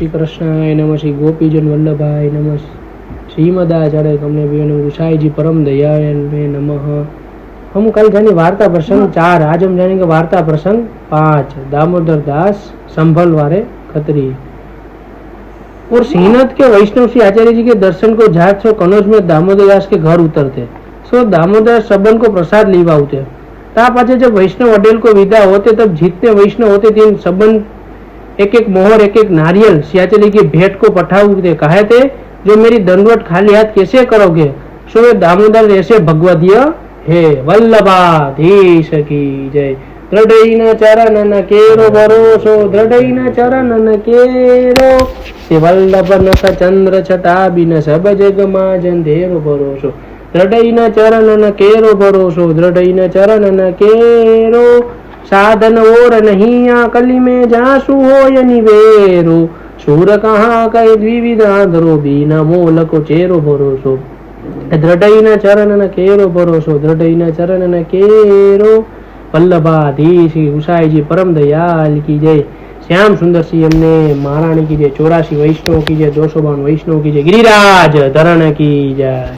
શ્રી કૃષ્ણાય નમઃ, શ્રી ગોપીજન वल्लभाय नमः, श्रीमदाचार्य कमने गुसाई जी परम दयाल में नमः। हम कल जानी वार्ता प्रसंग 4, आज हम जानेंगे वार्ता प्रसंग 5, दामोदर दास संभल वारे खत्री। और श्रीनाथ के वैष्णव श्री आचार्य जी के दर्शन को जात सो कनौज में दामोदर दास के घर उतरते, सो दामोदर सबन को प्रसाद लीवाते। ता पाछे जब वैष्णव अडेल को विदा होते तब जितने वैष्णव होते तीन सबन एक एक मोहर एक एक नारियल श्री आचार्य की भेंट को पठाते। कहे थे जो मेरी दंडवत खाली हाथ कैसे करोगे, सो दामोदर ऐसे भगवदीय हे वल्लभाधीश की जय। दृढ़ चरण केरो भरोसो, दृढ़ चरण केरो ते वल्लभ नख चंद्र छटा बिन सब जग माजन धेरो भरोसो। दृढ़ चरण केरो भरोसो, दृढ़ चरण केरो साधन और नहीं कली में जासु हो निवेरो। सूर कहाँ कहे द्विविधाधरो बीना मोल को चेरो भरोसो। दृढ़ चरण केरो भरोसो, दृढ़ चरण केरो वल्लभाधीश गुसाई जी परम दयाल की जय। श्याम सुंदर सिंह हमने महारानी की जय, 84 वैष्णव की जय, 252 वैष्णव की जय, गिरिराज धरण की जय।